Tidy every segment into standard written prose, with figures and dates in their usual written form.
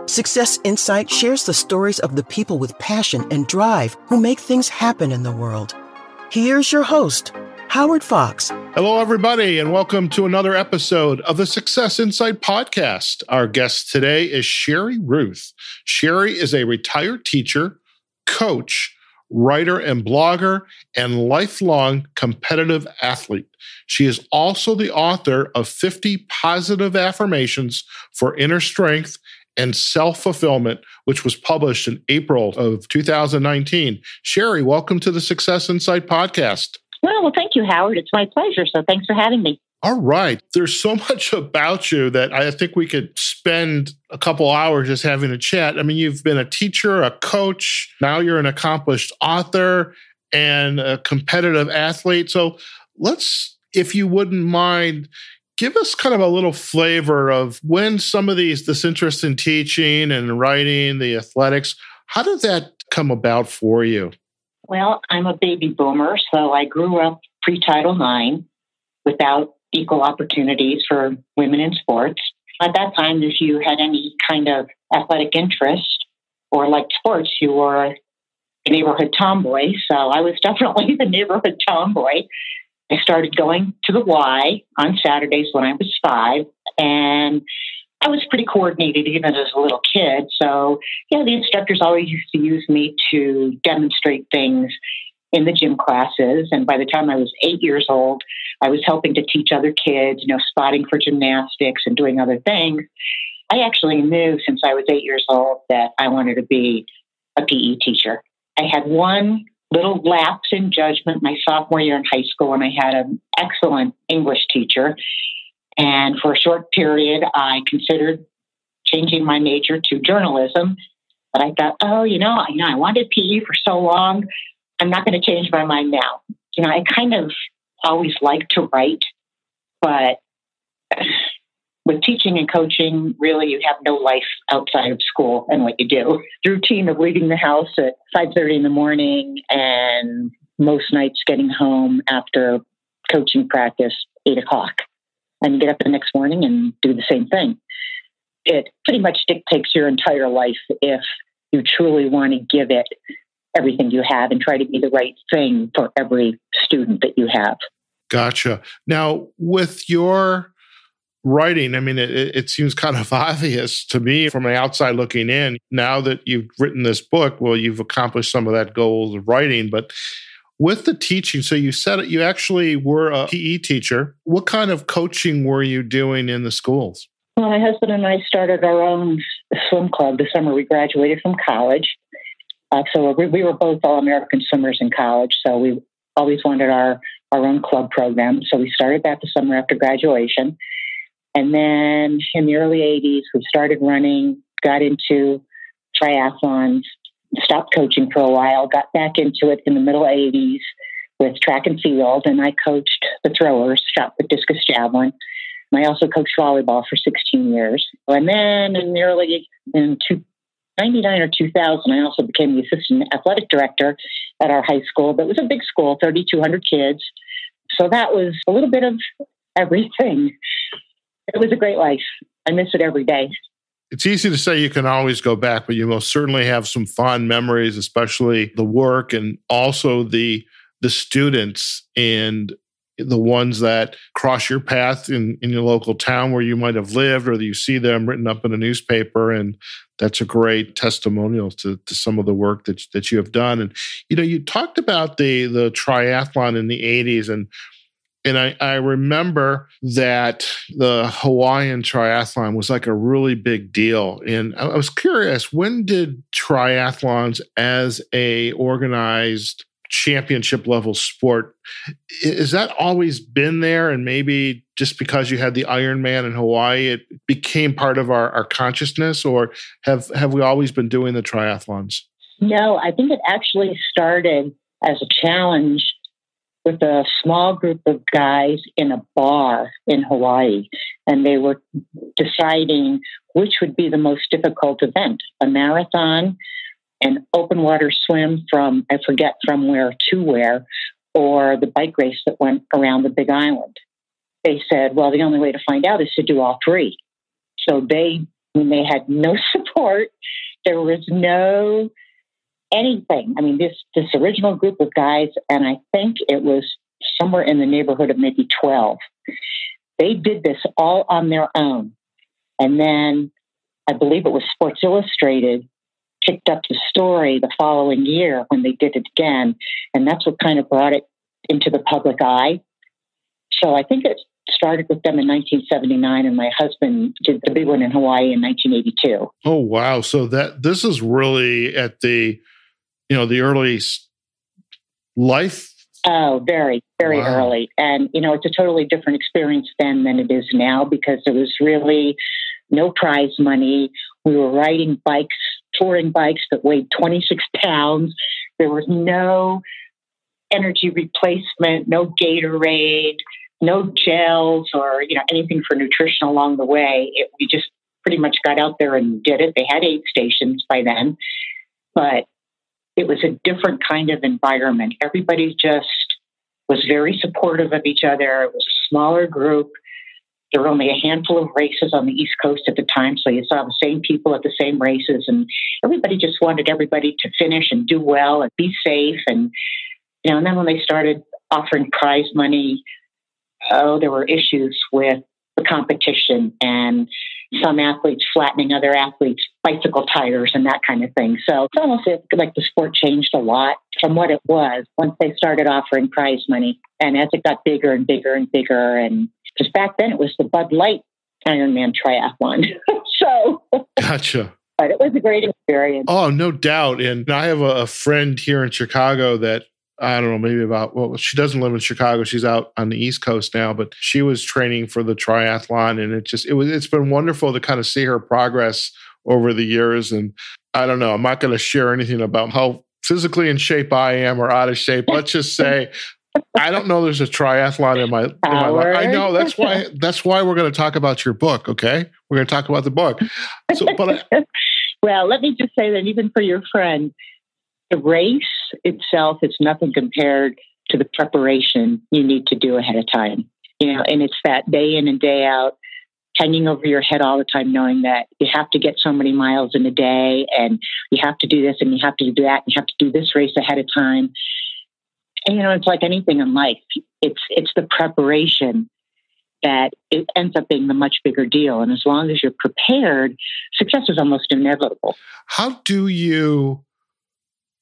Success Insight shares the stories of the people with passion and drive who make things happen in the world. Here's your host, Howard Fox. Hello, everybody, and welcome to another episode of the Success Insight podcast. Our guest today is Sherry Ruth. Sherry is a retired teacher, coach, writer and blogger, and lifelong competitive athlete. She is also the author of 50 Positive Affirmations for Inner Strength and Self-Fulfillment, which was published in April of 2019. Sherry, welcome to the Success Insight podcast. Well, thank you, Howard. It's my pleasure. So thanks for having me. All right. There's so much about you that I think we could spend a couple hours just having a chat. I mean, you've been a teacher, a coach, now you're an accomplished author and a competitive athlete. So let's, if you wouldn't mind, give us kind of a little flavor of when some of this interest in teaching and writing, the athletics, how did that come about for you? Well, I'm a baby boomer, so I grew up pre-Title IX without equal opportunities for women in sports. At that time, if you had any kind of athletic interest or liked sports, you were a neighborhood tomboy. So I was definitely the neighborhood tomboy. I started going to the Y on Saturdays when I was 5, and I was pretty coordinated even as a little kid. So, yeah, the instructors always used to use me to demonstrate things in the gym classes. And by the time I was 8 years old, I was helping to teach other kids, spotting for gymnastics and doing other things. I actually knew since I was 8 years old that I wanted to be a PE teacher. I had one little lapse in judgment my sophomore year in high school when I had an excellent English teacher. And for a short period, I considered changing my major to journalism. But I thought, I wanted PE for so long. I'm not going to change my mind now. I kind of always liked to write, but with teaching and coaching, really, you have no life outside of school and what you do. The routine of leaving the house at 5:30 in the morning and most nights getting home after coaching practice, 8 o'clock, and get up the next morning and do the same thing. It pretty much dictates your entire life if you truly want to give it everything you have and try to be the right thing for every student that you have. Gotcha. Now, with your writing, I mean, it seems kind of obvious to me from the outside looking in. Now that you've written this book, well, you've accomplished some of that goal of writing, but with the teaching, so you said you actually were a PE teacher. What kind of coaching were you doing in the schools? Well, my husband and I started our own swim club the summer we graduated from college. So we were both All-American swimmers in college, so we always wanted our own club program. So we started that the summer after graduation. And then in the early 80s, we started running, got into triathlons, stopped coaching for a while, got back into it in the middle 80s with track and field. And I coached the throwers, shot put, discus, javelin. And I also coached volleyball for 16 years. And then in 1999 or 2000, I also became the assistant athletic director at our high school. But it was a big school, 3,200 kids. So that was a little bit of everything. It was a great life. I miss it every day. It's easy to say you can always go back, but you most certainly have some fond memories, especially the work and also the students and the ones that cross your path in your local town where you might have lived, or that you see them written up in a newspaper. And that's a great testimonial to some of the work that you have done. And, you talked about the triathlon in the 80s, and I remember that the Hawaiian triathlon was like a really big deal. And I was curious, when did triathlons as a organized championship level sport, has that always been there? And maybe just because you had the Ironman in Hawaii, it became part of our consciousness, or have we always been doing the triathlons? No, I think it actually started as a challenge with a small group of guys in a bar in Hawaii. And they were deciding which would be the most difficult event, a marathon, an open water swim from, I forget from where to where, or the bike race that went around the Big Island. they said, well, the only way to find out is to do all three. So when they had no support, there was no anything. I mean, this original group of guys, and I think it was somewhere in the neighborhood of maybe 12, they did this all on their own. And then I believe it was Sports Illustrated picked up the story the following year when they did it again. And that's what kind of brought it into the public eye. So I think it started with them in 1979, and my husband did the big one in Hawaii in 1982. Oh, wow. So this is really at the early life. Oh, very, very Wow. early. And, it's a totally different experience then than it is now, because there was really no prize money. We were riding bikes, touring bikes that weighed 26 pounds. There was no energy replacement, no Gatorade, no gels or, anything for nutrition along the way. We just pretty much got out there and did it. They had aid stations by then, but it was a different kind of environment. Everybody just was very supportive of each other. It was a smaller group. There were only a handful of races on the East Coast at the time, so you saw the same people at the same races, and everybody just wanted everybody to finish and do well and be safe. And and then when they started offering prize money, there were issues with the competition and some athletes flattening other athletes' bicycle tires and that kind of thing. So it's almost like the sport changed a lot from what it was once they started offering prize money. And as it got bigger and bigger and bigger, and because back then it was the Bud Light Ironman triathlon. So Gotcha. But it was a great experience. Oh, no doubt. And I have a friend here in Chicago that, I don't know, maybe she doesn't live in Chicago. She's out on the East Coast now, but she was training for the triathlon. And it's been wonderful to kind of see her progress over the years. And I don't know, I'm not going to share anything about how physically in shape I am or out of shape. Let's just say, I don't know there's a triathlon in my life. I know that's why we're going to talk about your book. Okay. We're going to talk about the book. Well, let me just say that even for your friend, the race itself is nothing compared to the preparation you need to do ahead of time. And it's that day in and day out, hanging over your head all the time, knowing that you have to get so many miles in a day, and you have to do this, and you have to do that, and you have to do this race ahead of time. And, it's like anything in life. It's the preparation that it ends up being the much bigger deal. And as long as you're prepared, success is almost inevitable. How do you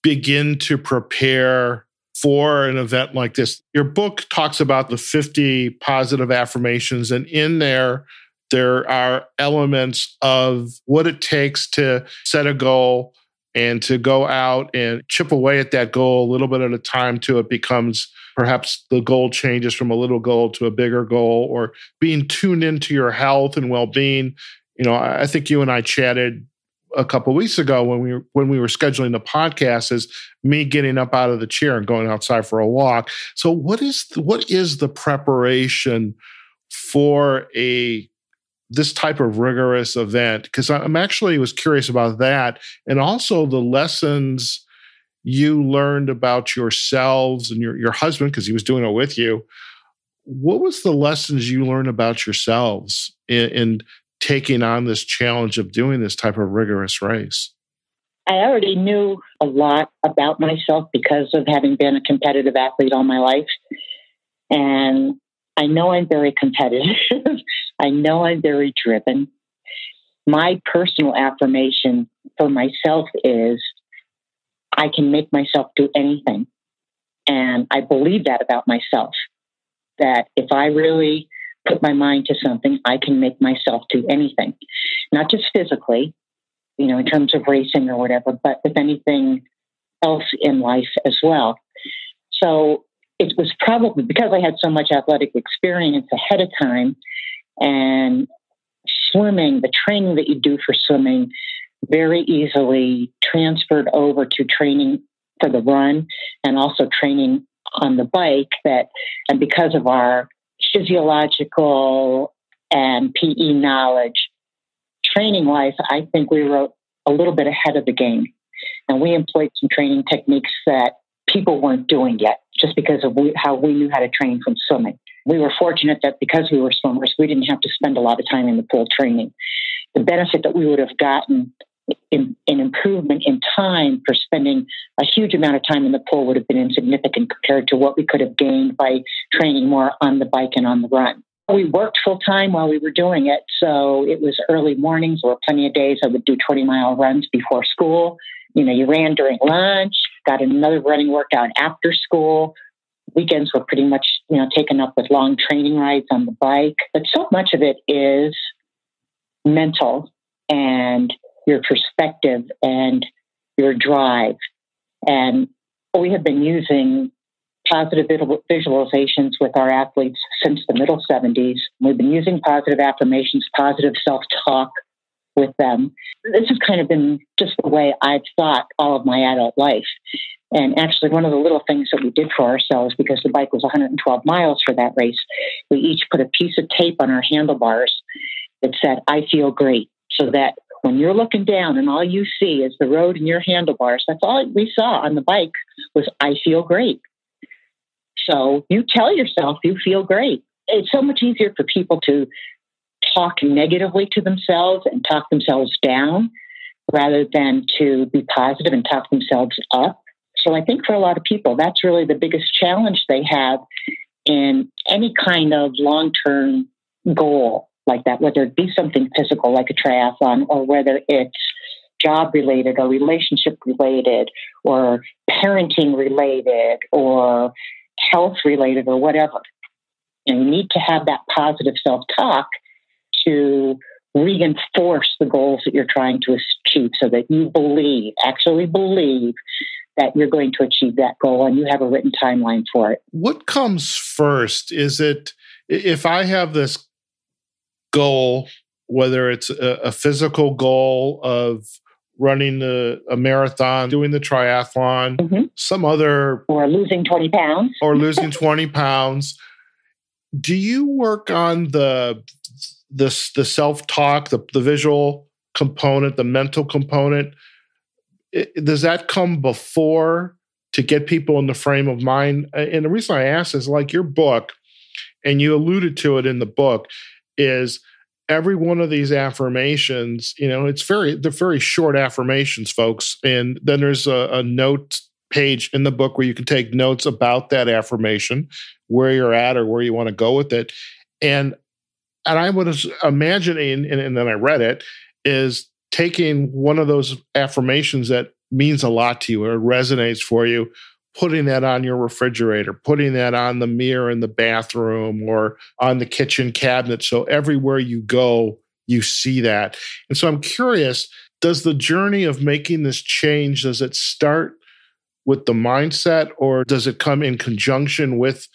begin to prepare for an event like this? Your book talks about the 50 positive affirmations, and in there are elements of what it takes to set a goal and to go out and chip away at that goal a little bit at a time till it becomes perhaps the goal changes from a little goal to a bigger goal, or being tuned into your health and well-being. I think you and I chatted a couple of weeks ago when we were scheduling the podcast, is me getting up out of the chair and going outside for a walk. So what is the preparation for this type of rigorous event? Because I'm actually was curious about that, and also the lessons you learned about yourselves and your husband, because he was doing it with you. What was the lessons you learned about yourselves in taking on this challenge of doing this type of rigorous race? I already knew a lot about myself because of having been a competitive athlete all my life. And I know I'm very competitive. I know I'm very driven. My personal affirmation for myself is I can make myself do anything. And I believe that about myself, that if I really put my mind to something, I can make myself do anything, not just physically, in terms of racing or whatever, but with anything else in life as well. So it was probably because I had so much athletic experience ahead of time, and swimming, the training that you do for swimming very easily transferred over to training for the run and also training on the bike, and because of our physiological and PE knowledge, training-wise, I think we were a little bit ahead of the game. And we employed some training techniques that people weren't doing yet, just because of how we knew how to train from swimming. We were fortunate that because we were swimmers, we didn't have to spend a lot of time in the pool training. The benefit that we would have gotten in improvement in time for spending a huge amount of time in the pool would have been insignificant compared to what we could have gained by training more on the bike and on the run. We worked full time while we were doing it. So it was early mornings. There were plenty of days I would do 20-mile runs before school. You ran during lunch, got another running workout after school. Weekends were pretty much, taken up with long training rides on the bike. But so much of it is mental and your perspective and your drive. And we have been using positive visualizations with our athletes since the middle 70s. We've been using positive affirmations, positive self-talk with them. This has kind of been just the way I've thought all of my adult life. And actually, one of the little things that we did for ourselves, because the bike was 112 miles for that race, we each put a piece of tape on our handlebars that said, "I feel great," so that when you're looking down and all you see is the road and your handlebars, that's all we saw on the bike was, "I feel great." So you tell yourself you feel great. It's so much easier for people to talk negatively to themselves and talk themselves down rather than to be positive and talk themselves up. So I think for a lot of people, that's really the biggest challenge they have in any kind of long-term goal like that, whether it be something physical like a triathlon or whether it's job related or relationship related or parenting related or health related or whatever. And you need to have that positive self-talk to reinforce the goals that you're trying to achieve so that you actually believe that you're going to achieve that goal and you have a written timeline for it. What comes first? Is it, if I have this goal, whether it's a physical goal of running a marathon, doing the triathlon, some other... Or losing 20 pounds. Or losing 20 pounds. Do you work on the self-talk, the visual component, the mental component? Does that come before to get people in the frame of mind? And the reason I ask is, like your book, and you alluded to it in the book, is every one of these affirmations, they're very short affirmations, folks. And then there's a note page in the book where you can take notes about that affirmation, where you're at or where you want to go with it. And I was imagining, and then I read it, is taking one of those affirmations that means a lot to you or resonates for you, putting that on your refrigerator, putting that on the mirror in the bathroom or on the kitchen cabinet. So everywhere you go, you see that. And so I'm curious, does the journey of making this change, does it start with the mindset or does it come in conjunction with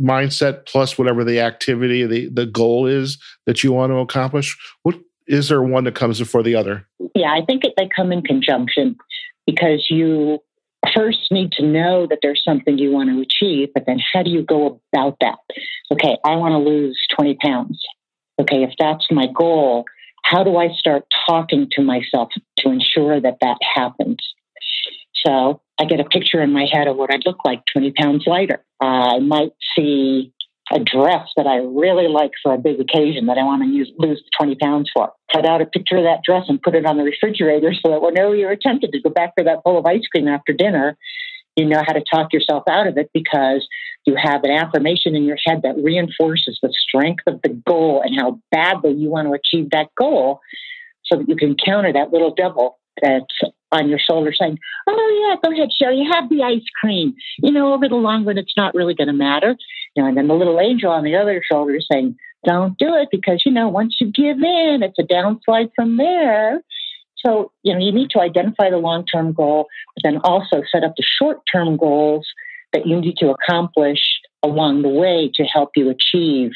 mindset plus whatever the activity, the goal is that you want to accomplish? Is there one that comes before the other? Yeah, I think they come in conjunction because you first need to know that there's something you want to achieve, but then how do you go about that? Okay, I want to lose 20 pounds. Okay, if that's my goal, how do I start talking to myself to ensure that that happens? So I get a picture in my head of what I'd look like 20 pounds lighter. I might see a dress that I really like for a big occasion that I want to lose 20 pounds for. Cut out a picture of that dress and put it on the refrigerator so that whenever you're tempted to go back for that bowl of ice cream after dinner, you know how to talk yourself out of it because you have an affirmation in your head that reinforces the strength of the goal and how badly you want to achieve that goal so that you can counter that little devil that's on your shoulder saying, "Oh yeah, go ahead, Sherry, have the ice cream. Over the long run, it's not really going to matter." And then the little angel on the other shoulder is saying, "Don't do it because, once you give in, it's a downslide from there." So, you need to identify the long-term goal, but then also set up the short-term goals that you need to accomplish along the way to help you achieve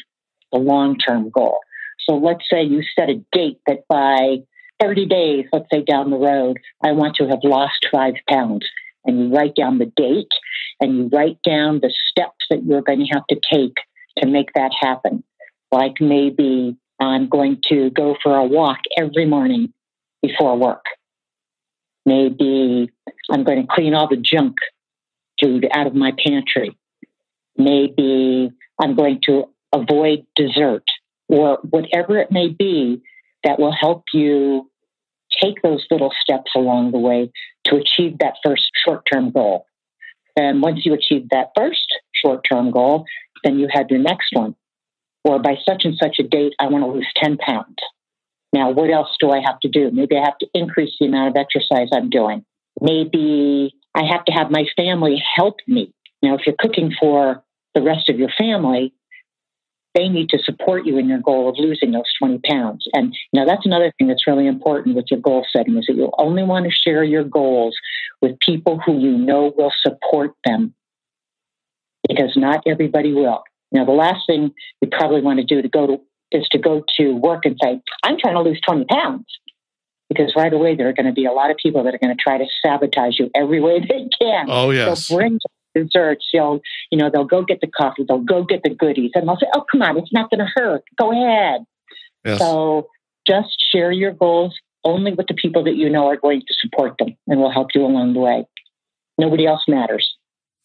the long-term goal. So let's say you set a date that by 30 days, let's say down the road, I want to have lost 5 pounds. And you write down the date and you write down the steps that you're going to have to take to make that happen. Like maybe I'm going to go for a walk every morning before work. Maybe I'm going to clean all the junk food out of my pantry. Maybe I'm going to avoid dessert, or whatever it may be that will help you take those little steps along the way to achieve that first short-term goal. And once you achieve that first short-term goal, then you have your next one. Or by such and such a date, I want to lose 10 pounds. Now, what else do I have to do? Maybe I have to increase the amount of exercise I'm doing. Maybe I have to have my family help me. Now, if you're cooking for the rest of your family, they need to support you in your goal of losing those 20 pounds. And that's another thing that's really important with your goal setting, is that you'll only want to share your goals with people who you know will support them, because not everybody will. The last thing you probably want to do is to go to work and say, I'm trying to lose 20 pounds. Because right away, there are going to be a lot of people that are going to try to sabotage you every way they can. Oh, yes. They'll bring desserts. They'll go get the coffee. They'll go get the goodies. And they'll say, oh, come on, it's not going to hurt. Go ahead. Yes. So just share your goals only with the people that you know are going to support them and will help you along the way. Nobody else matters.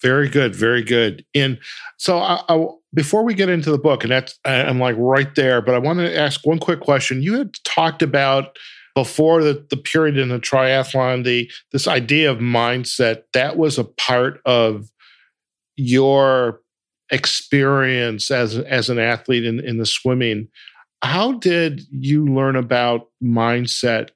Very good. Very good. And so before we get into the book, and I'm like right there, but I want to ask one quick question. You had talked about before the period in the triathlon, this idea of mindset, that was a part of your experience as an athlete in the swimming. How did you learn about mindset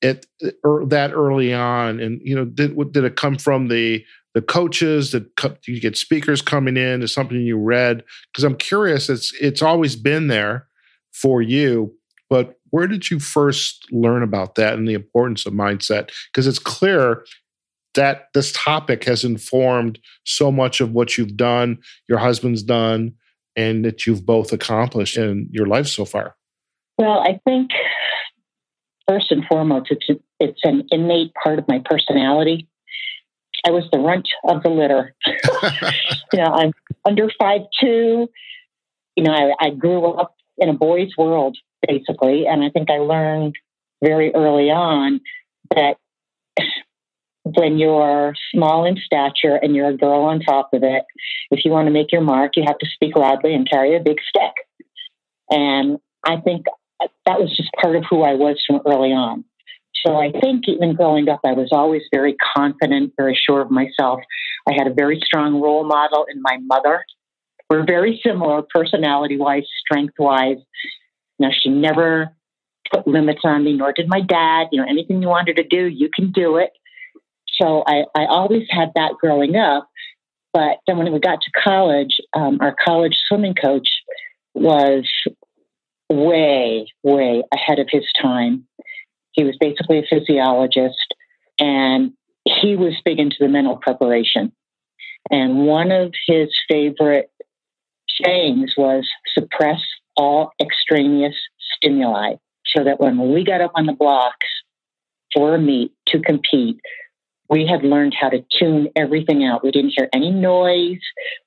that early on? And did it come from the coaches? Did you get speakers coming in? Is something you read? Because I'm curious. It's always been there for you, but where did you first learn about that and the importance of mindset? Because it's clear that this topic has informed so much of what you've done, your husband's done, and that you've both accomplished in your life so far. Well, I think first and foremost, it's an innate part of my personality. I was the runt of the litter. I'm under 5'2". I grew up in a boy's world, basically. And I think I learned very early on that when you're small in stature and you're a girl on top of it, if you want to make your mark, you have to speak loudly and carry a big stick. And I think that was just part of who I was from early on. So I think even growing up, I was always very confident, very sure of myself. I had a very strong role model in my mother. We're very similar personality-wise, strength-wise. She never put limits on me, nor did my dad. Anything you wanted to do, you can do it. So I always had that growing up. But then when we got to college, our college swimming coach was way, way ahead of his time. He was basically a physiologist, and he was big into the mental preparation. And one of his favorite sayings was, suppress all extraneous stimuli, so that when we got up on the blocks for a meet to compete, we had learned how to tune everything out. We didn't hear any noise.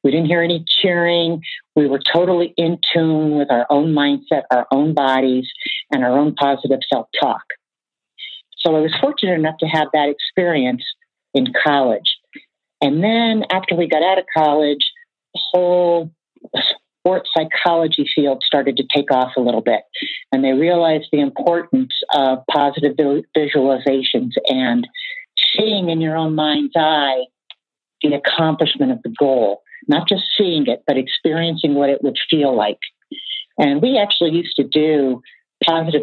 We didn't hear any cheering. We were totally in tune with our own mindset, our own bodies, and our own positive self-talk. So I was fortunate enough to have that experience in college. And then after we got out of college, the whole sports psychology field started to take off a little bit. And they realized the importance of positive visualizations and seeing in your own mind's eye the accomplishment of the goal. Not just seeing it, but experiencing what it would feel like. And we actually used to do positive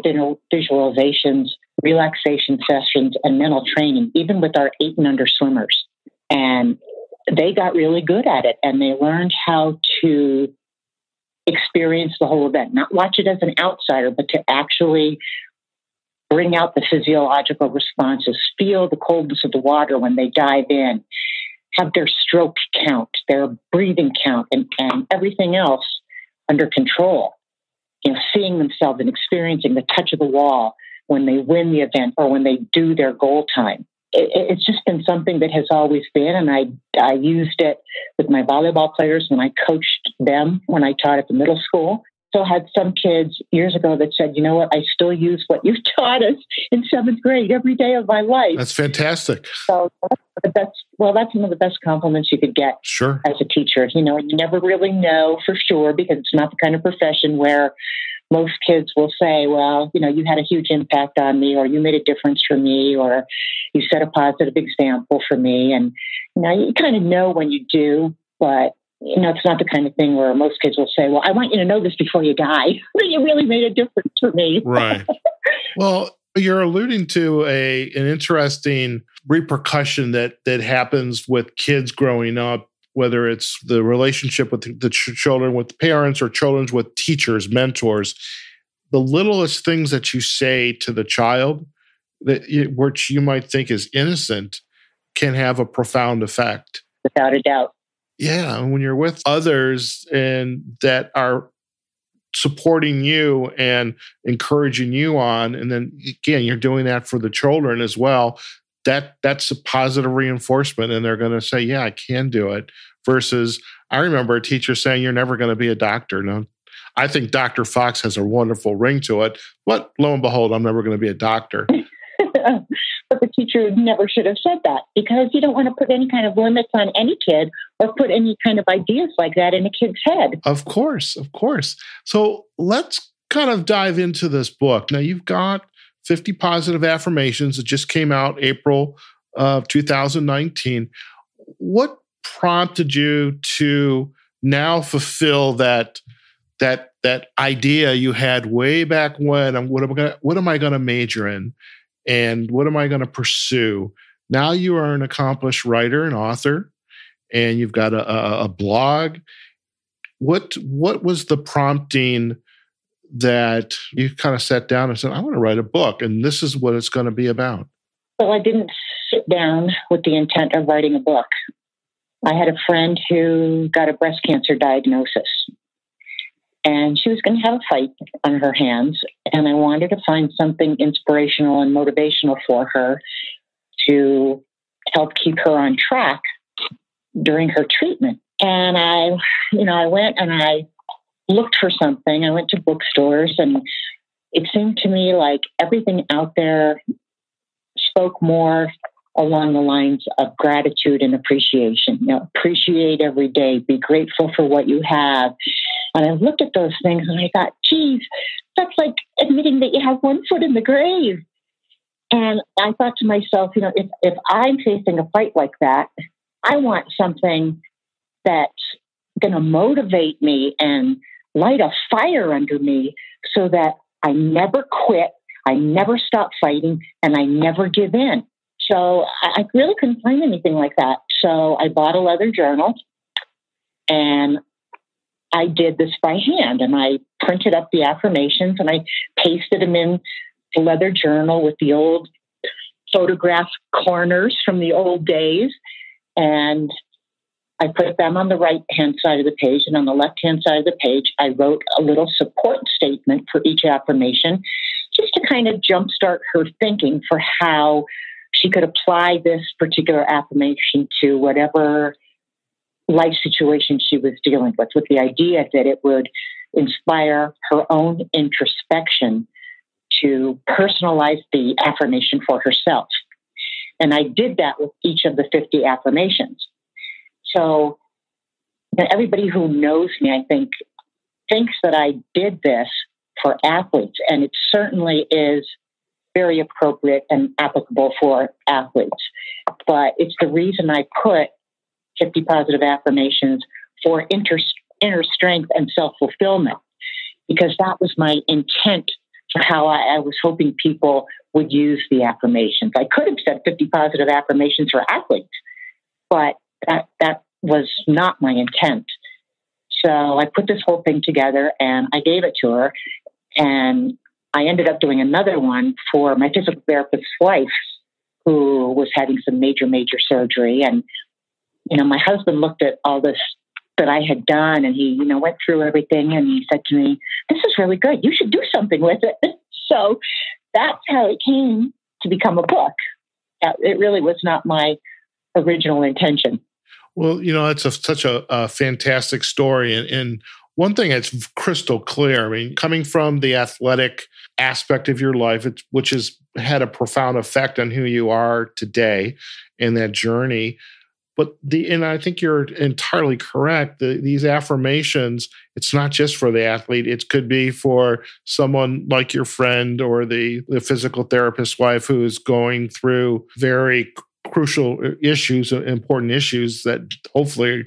visualizations, relaxation sessions, and mental training, even with our 8 and under swimmers. And they got really good at it, and they learned how to experience the whole event, not watch it as an outsider, but to actually bring out the physiological responses, feel the coldness of the water when they dive in, have their stroke count, their breathing count, and everything else under control. Seeing themselves and experiencing the touch of the wall when they win the event or when they do their goal time. It's just been something that has always been, and I used it with my volleyball players when I coached them when I taught at the middle school. So I had some kids years ago that said, you know what, I still use what you taught us in 7th grade every day of my life. That's fantastic. So that's one of the best compliments you could get as a teacher. You never really know for sure because it's not the kind of profession where most kids will say, well, you had a huge impact on me, or you made a difference for me, or you set a positive example for me. And, you kind of know when you do, but, it's not the kind of thing where most kids will say, well, I want you to know this before you die, that you really made a difference for me. Right. Well, you're alluding to an interesting repercussion that happens with kids growing up, whether it's the relationship with the children with parents or children with teachers, mentors. The littlest things that you say to the child, which you might think is innocent, can have a profound effect. Without a doubt. Yeah, and when you're with others and that are supporting you and encouraging you on, and then again, you're doing that for the children as well, that's a positive reinforcement, and they're going to say, yeah, I can do it. Versus, I remember a teacher saying, you're never going to be a doctor. No, I think Dr. Fox has a wonderful ring to it, but lo and behold, I'm never going to be a doctor. But the teacher never should have said that, because you don't want to put any kind of limits on any kid or put any kind of ideas like that in a kid's head. Of course. So let's kind of dive into this book. Now, you've got 50 Positive Affirmations. It just came out April of 2019. What prompted you to now fulfill that idea you had way back when? What am I going to major in? And what am I going to pursue? Now you are an accomplished writer and author, and you've got a blog. What was the prompting that you kind of sat down and said, I want to write a book, and this is what it's going to be about? Well, I didn't sit down with the intent of writing a book. I had a friend who got a breast cancer diagnosis, and she was going to have a fight on her hands. And I wanted to find something inspirational and motivational for her to help keep her on track during her treatment. And I went and I looked for something. I went to bookstores, and it seemed to me like everything out there spoke more along the lines of gratitude and appreciation. Appreciate every day, be grateful for what you have. And I looked at those things and I thought, geez, that's like admitting that you have one foot in the grave. And I thought to myself, if I'm facing a fight like that, I want something that's going to motivate me and light a fire under me so that I never quit, I never stop fighting, and I never give in. So I really couldn't find anything like that. So I bought a leather journal, and I did this by hand, and I printed up the affirmations and I pasted them in the leather journal with the old photograph corners from the old days. And I put them on the right-hand side of the page, and on the left-hand side of the page, I wrote a little support statement for each affirmation, just to kind of jumpstart her thinking for how she could apply this particular affirmation to whatever life situation she was dealing with the idea that it would inspire her own introspection to personalize the affirmation for herself. And I did that with each of the 50 affirmations. So everybody who knows me, I think, thinks that I did this for athletes, and it certainly is very appropriate and applicable for athletes. But it's the reason I put 50 Positive Affirmations for inner strength and self-fulfillment, because that was my intent for how I was hoping people would use the affirmations. I could have said 50 Positive Affirmations for athletes, but that was not my intent. So I put this whole thing together and I gave it to her, and I ended up doing another one for my physical therapist's wife, who was having some major surgery. And, my husband looked at all this that I had done, and he, went through everything, and he said to me, this is really good. You should do something with it. So that's how it came to become a book. It really was not my original intention. Well, it's such a fantastic story. And one thing that's crystal clear, I mean, coming from the athletic aspect of your life, which has had a profound effect on who you are today in that journey. But and I think you're entirely correct. These affirmations, it's not just for the athlete. It could be for someone like your friend or the physical therapist's wife who is going through very crucial issues, important issues that hopefully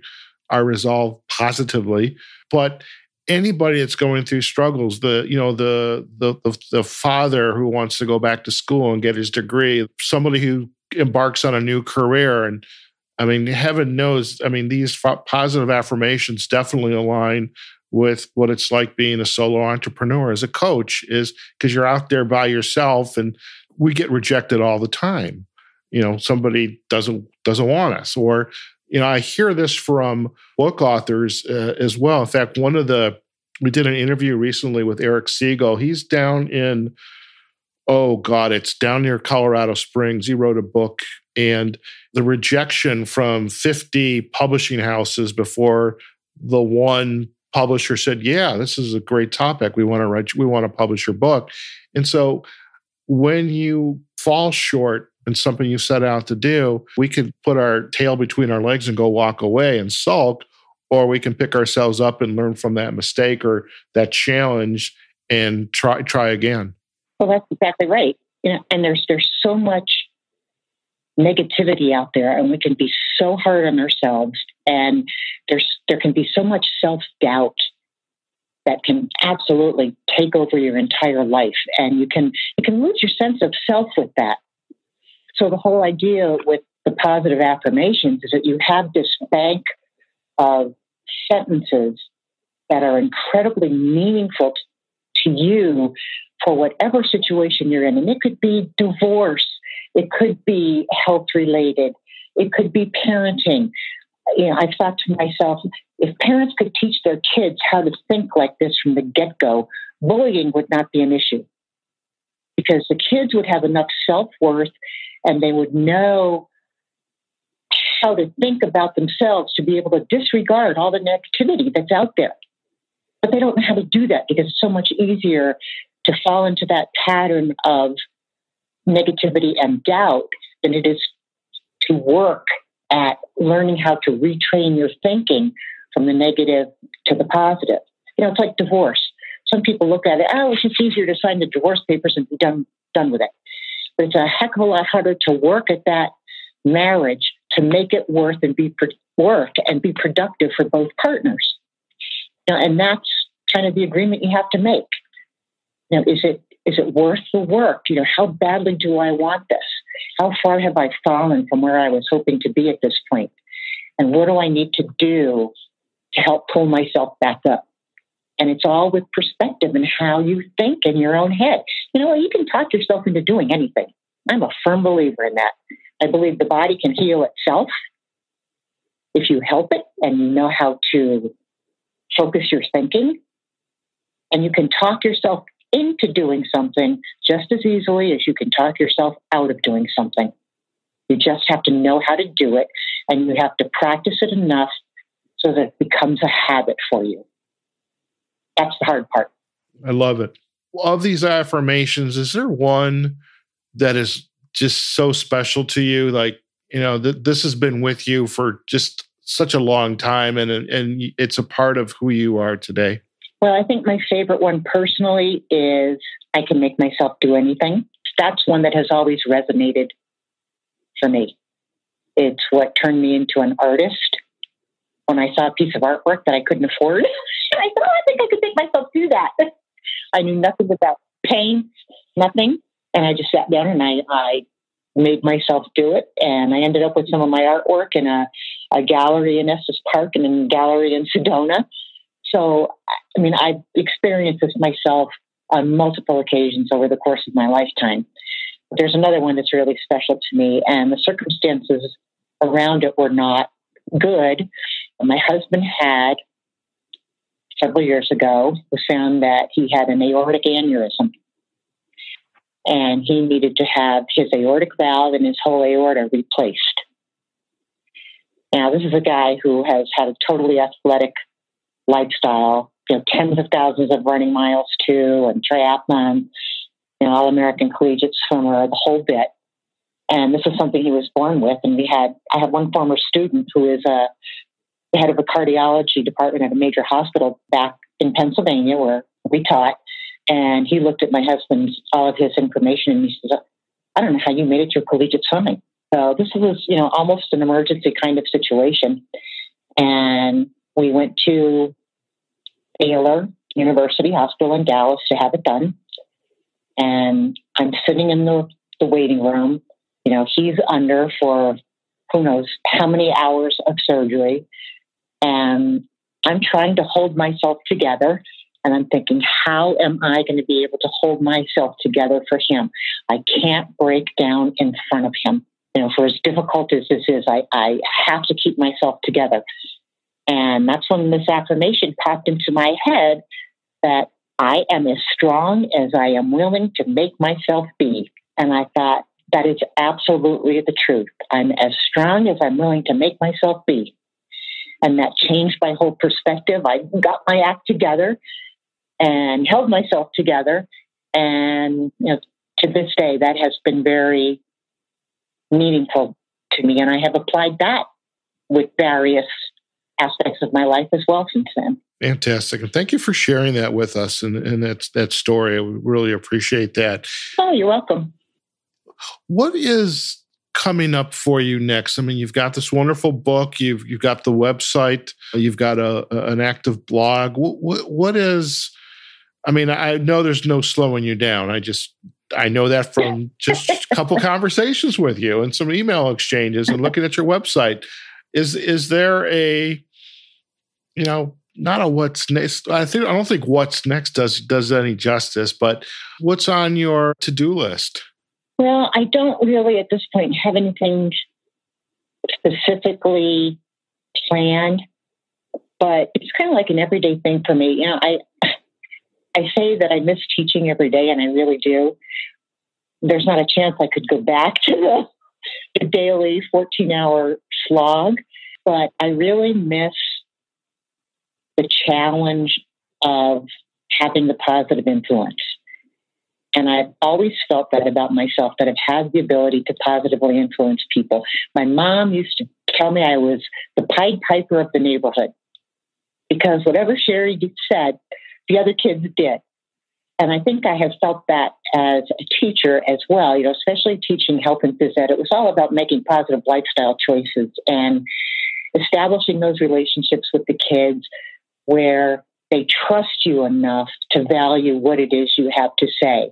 are resolved positively. But anybody that's going through struggles, the father who wants to go back to school and get his degree, somebody who embarks on a new career, and I mean, heaven knows, I mean, these positive affirmations definitely align with what it's like being a solo entrepreneur as a coach, is because you're out there by yourself, and we get rejected all the time. Somebody doesn't want us, or, I hear this from book authors as well. In fact, we did an interview recently with Eric Siegel. He's down in, it's down near Colorado Springs. He wrote a book, and the rejection from 50 publishing houses before the one publisher said, yeah, this is a great topic. We want to publish your book. And so when you fall short in something you set out to do, we could put our tail between our legs and go walk away and sulk, or we can pick ourselves up and learn from that mistake or that challenge and try again. Well, that's exactly right. And there's so much negativity out there, and we can be so hard on ourselves, and there can be so much self-doubt that can absolutely take over your entire life, and you can lose your sense of self with that. So the whole idea with the positive affirmations is that you have this bank of sentences that are incredibly meaningful to you for whatever situation you're in. And it could be divorce, it could be health related, it could be parenting. I've thought to myself, if parents could teach their kids how to think like this from the get-go, bullying would not be an issue, because the kids would have enough self-worth and they would know how to think about themselves to be able to disregard all the negativity that's out there. But they don't know how to do that, because it's so much easier to fall into that pattern of negativity and doubt than it is to work at learning how to retrain your thinking from the negative to the positive. It's like divorce. Some people look at it, it's just easier to sign the divorce papers and be done with it. But it's a heck of a lot harder to work at that marriage to make it work and be productive for both partners. And that's kind of the agreement you have to make. Is it worth the work? How badly do I want this? How far have I fallen from where I was hoping to be at this point? And what do I need to do to help pull myself back up? And it's all with perspective and how you think in your own head. You can talk yourself into doing anything. I'm a firm believer in that. I believe the body can heal itself if you help it and you know how to focus your thinking. And you can talk yourself into doing something just as easily as you can talk yourself out of doing something. You just have to know how to do it, and you have to practice it enough so that it becomes a habit for you. That's the hard part. I love it. Of these affirmations, is there one that is just so special to you? Like, this has been with you for just such a long time, and it's a part of who you are today. Well, I think my favorite one personally is I can make myself do anything. That's one that has always resonated for me. It's what turned me into an artist. When I saw a piece of artwork that I couldn't afford, and I thought, I think I could make myself do that. I knew nothing about paint, nothing. And I just sat down and I made myself do it. And I ended up with some of my artwork in a gallery in Estes Park and in a gallery in Sedona. So, I've experienced this myself on multiple occasions over the course of my lifetime. But there's another one that's really special to me, and the circumstances around it were not good. My husband had, several years ago, was found that he had an aortic aneurysm. And he needed to have his aortic valve and his whole aorta replaced. Now, this is a guy who has had a totally athletic lifestyle tens of thousands of running miles too, and triathlon, all-American collegiate swimmer, the whole bit. And this is something he was born with. And I have one former student who is the head of a cardiology department at a major hospital back in Pennsylvania where we taught. And he looked at my husband's, all of his information, and he says, I don't know how you made it to collegiate swimming. So this was, almost an emergency kind of situation. And we went to Baylor University Hospital in Dallas to have it done. And I'm sitting in the waiting room. He's under for who knows how many hours of surgery. And I'm trying to hold myself together. And I'm thinking, how am I going to be able to hold myself together for him? I can't break down in front of him. For as difficult as this is, I have to keep myself together. And that's when this affirmation popped into my head that I am as strong as I am willing to make myself be. And I thought, that is absolutely the truth. I'm as strong as I'm willing to make myself be. And that changed my whole perspective. I got my act together and held myself together. And to this day, that has been very meaningful to me. And I have applied that with various aspects of my life as well since then. Fantastic. And thank you for sharing that with us and that story. I really appreciate that. Oh, you're welcome. What is coming up for you next? I mean, you've got this wonderful book, you've got the website, you've got an active blog. What is, I mean, I know there's no slowing you down. I know that from just a couple conversations with you and some email exchanges and looking at your website. Is there a, not a what's next? I don't think what's next does any justice, but what's on your to-do list? Well, I don't really at this point have anything specifically planned, but it's kind of like an everyday thing for me. I say that I miss teaching every day, and I really do. There's not a chance I could go back to the daily 14-hour slog, but I really miss the challenge of having the positive influence. And I've always felt that about myself, that I've had the ability to positively influence people. My mom used to tell me I was the Pied Piper of the neighborhood because whatever Sherry said, the other kids did. And I think I have felt that as a teacher as well, especially teaching health and phys ed. It was all about making positive lifestyle choices and establishing those relationships with the kids where they trust you enough to value what it is you have to say.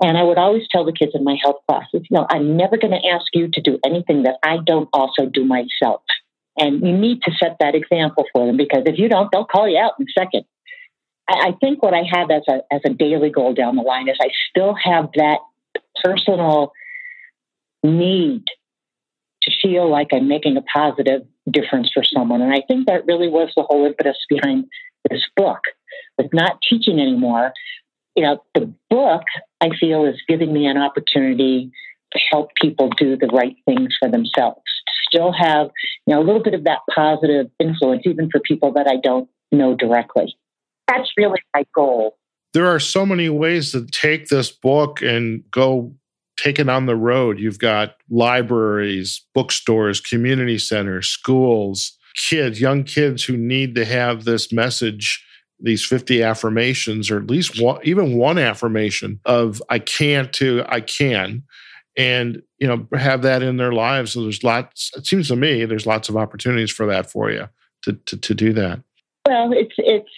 And I would always tell the kids in my health classes, I'm never going to ask you to do anything that I don't also do myself. And you need to set that example for them, because if you don't, they'll call you out in a second. I think what I have as a daily goal down the line is I still have that personal need to feel like I'm making a positive difference for someone. And I think that really was the whole impetus behind this book. With not teaching anymore, the book, I feel, is giving me an opportunity to help people do the right things for themselves, to still have, a little bit of that positive influence, even for people that I don't know directly. That's really my goal. There are so many ways to take this book and go take it on the road. You've got libraries, bookstores, community centers, schools, young kids who need to have this message, these 50 affirmations, or at least even one affirmation of I can to I can, and have that in their lives. So there's lots. It seems to me there's lots of opportunities for that for you to do that. Well, it's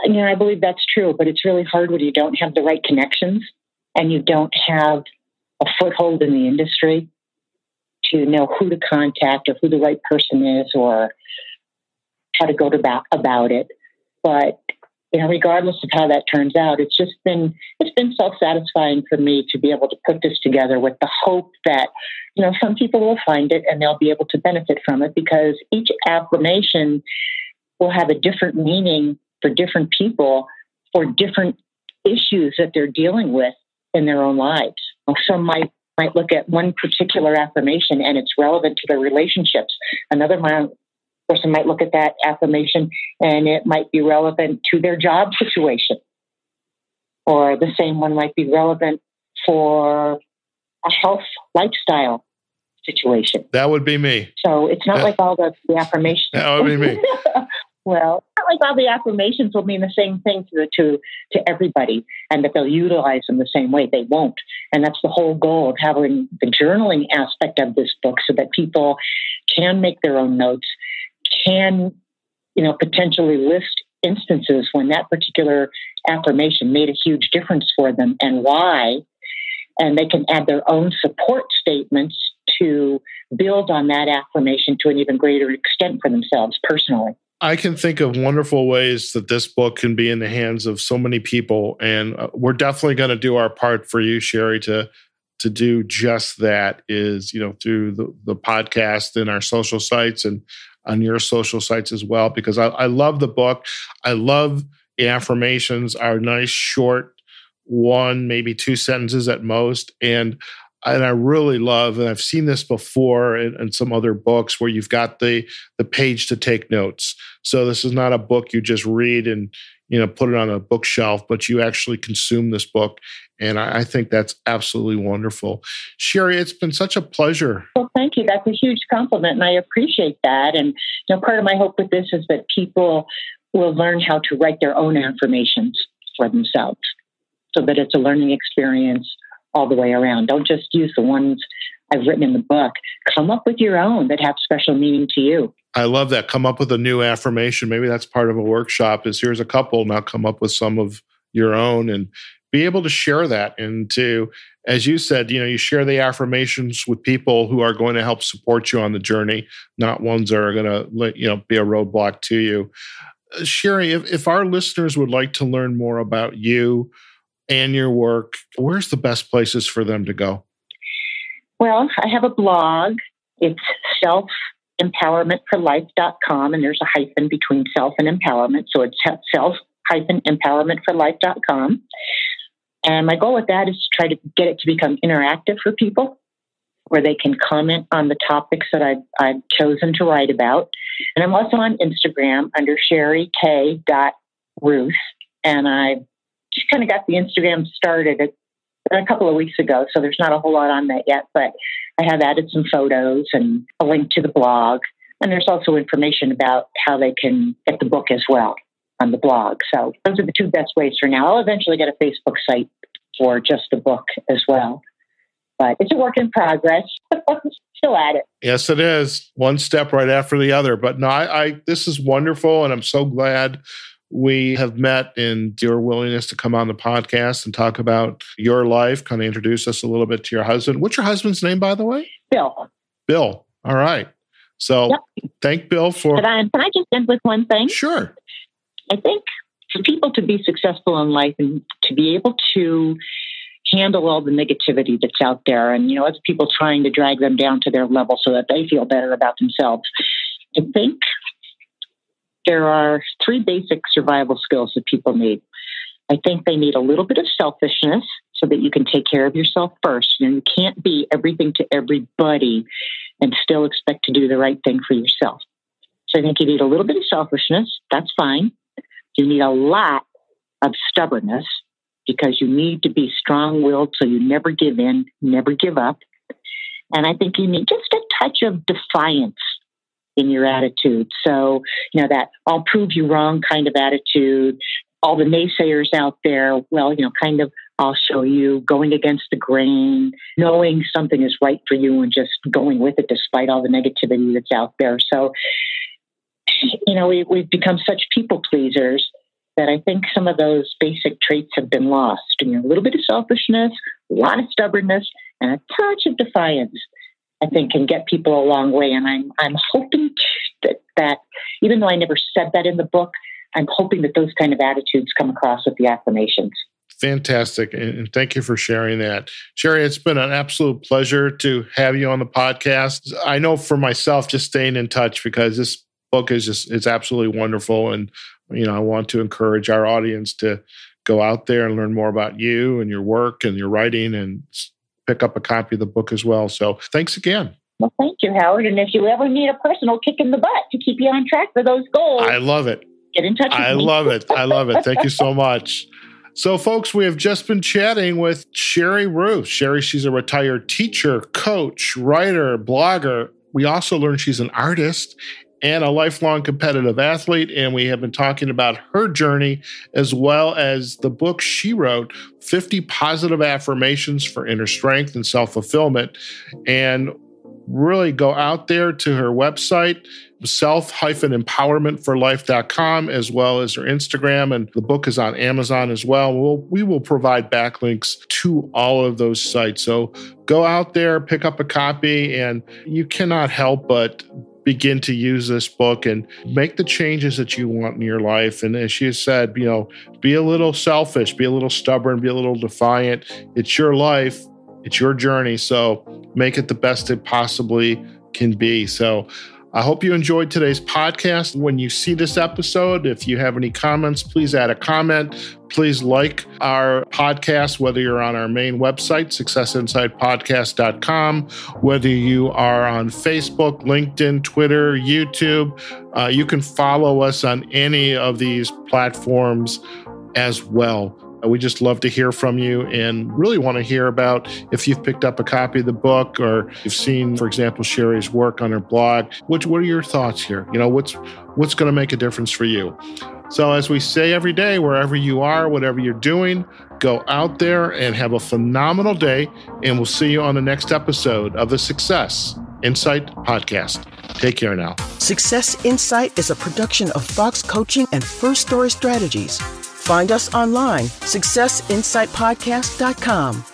I believe that's true, but it's really hard when you don't have the right connections and you don't have a foothold in the industry to know who to contact or who the right person is or how to go about it. But regardless of how that turns out, it's been self-satisfying for me to be able to put this together with the hope that some people will find it and they'll be able to benefit from it, because each affirmation will have a different meaning for different people for different issues that they're dealing with in their own lives. Some might look at one particular affirmation and it's relevant to their relationships. Another person might look at that affirmation and it might be relevant to their job situation. Or the same one might be relevant for a health lifestyle situation. That would be me. So it's not like all the affirmations. That would be me. Well, not like all the affirmations will mean the same thing to everybody and that they'll utilize them the same way. They won't. And that's the whole goal of having the journaling aspect of this book so that people can make their own notes, can, potentially list instances when that particular affirmation made a huge difference for them and why. And they can add their own support statements to build on that affirmation to an even greater extent for themselves personally. I can think of wonderful ways that this book can be in the hands of so many people. And we're definitely going to do our part for you, Sherry, to do just that is, through the podcast and our social sites and on your social sites as well, because I love the book. I love the affirmations, are nice, short, one, maybe two sentences at most. And I really love, and I've seen this before in some other books where you've got the page to take notes. So this is not a book you just read and, put it on a bookshelf, but you actually consume this book. And I think that's absolutely wonderful. Sherry, it's been such a pleasure. Well, thank you. That's a huge compliment, and I appreciate that. And part of my hope with this is that people will learn how to write their own affirmations for themselves so that it's a learning experience all the way around. Don't just use the ones I've written in the book. Come up with your own that have special meaning to you. I love that. Come up with a new affirmation. Maybe that's part of a workshop is here's a couple, now come up with some of your own and be able to share that. And to, as you said, you share the affirmations with people who are going to help support you on the journey, not ones that are going to be a roadblock to you. Sherry, if our listeners would like to learn more about you and your work, where's the best places for them to go? Well, I have a blog. It's self-empowermentforlife.com, and there's a hyphen between self and empowerment. So it's self-empowermentforlife.com. And my goal with that is to try to get it to become interactive for people, where they can comment on the topics that I've chosen to write about. And I'm also on Instagram under sherryk.ruth. And I just kind of got the Instagram started a couple of weeks ago, so there's not a whole lot on that yet, but I have added some photos and a link to the blog. And there's also information about how they can get the book as well on the blog. So those are the two best ways for now. I'll eventually get a Facebook site for just the book as well. But it's a work in progress. Still at it. Yes, it is. One step right after the other. But no, I this is wonderful, and I'm so glad we have met and your willingness to come on the podcast and talk about your life, kind of introduce us a little bit to your husband. What's your husband's name, by the way? Bill. Bill. All right. So Thank Bill for... Can I just end with one thing? Sure. I think for people to be successful in life and to be able to handle all the negativity that's out there and, other people trying to drag them down to their level so that they feel better about themselves, I think there are three basic survival skills that people need. I think they need a little bit of selfishness so that you can take care of yourself first. You can't be everything to everybody and still expect to do the right thing for yourself. So I think you need a little bit of selfishness. That's fine. You need a lot of stubbornness because you need to be strong-willed so you never give in, never give up. And I think you need just a touch of defiance in your attitude. So, that I'll prove you wrong kind of attitude, all the naysayers out there, kind of I'll show you, going against the grain, knowing something is right for you and just going with it despite all the negativity that's out there. So, we've become such people pleasers that I think some of those basic traits have been lost. A little bit of selfishness, a lot of stubbornness, and a touch of defiance, I think, can get people a long way. And I'm hoping that even though I never said that in the book, I'm hoping that those kind of attitudes come across with the affirmations. Fantastic. And thank you for sharing that. Sherry, it's been an absolute pleasure to have you on the podcast. I know for myself, just staying in touch because this book it's absolutely wonderful. And, I want to encourage our audience to go out there and learn more about you and your work and your writing and pick up a copy of the book as well. So thanks again. Well, thank you, Howard. And if you ever need a personal kick in the butt to keep you on track for those goals, I love it. Get in touch with me. I love it. I love it. Thank you so much. So, folks, we have just been chatting with Sherry Ruth. Sherry, she's a retired teacher, coach, writer, blogger. We also learned she's an artist and a lifelong competitive athlete. And we have been talking about her journey as well as the book she wrote, 50 Positive Affirmations for Inner Strength and Self-Fulfillment. And really go out there to her website, self-empowermentforlife.com, as well as her Instagram. And the book is on Amazon as well. We will provide backlinks to all of those sites. So go out there, pick up a copy, and you cannot help but begin to use this book and make the changes that you want in your life. And as she has said, be a little selfish, be a little stubborn, be a little defiant. It's your life. It's your journey. So make it the best it possibly can be. So I hope you enjoyed today's podcast. When you see this episode, if you have any comments, please add a comment. Please like our podcast, whether you're on our main website, successinsidepodcast.com, whether you are on Facebook, LinkedIn, Twitter, YouTube. You can follow us on any of these platforms as well. We just love to hear from you and really want to hear about if you've picked up a copy of the book or you've seen, for example, Sherry's work on her blog. What are your thoughts here? What's going to make a difference for you? So as we say every day, wherever you are, whatever you're doing, go out there and have a phenomenal day. And we'll see you on the next episode of the Success Insight Podcast. Take care now. Success Insight is a production of Fox Coaching and First Story Strategies. Find us online, successinsightpodcast.com.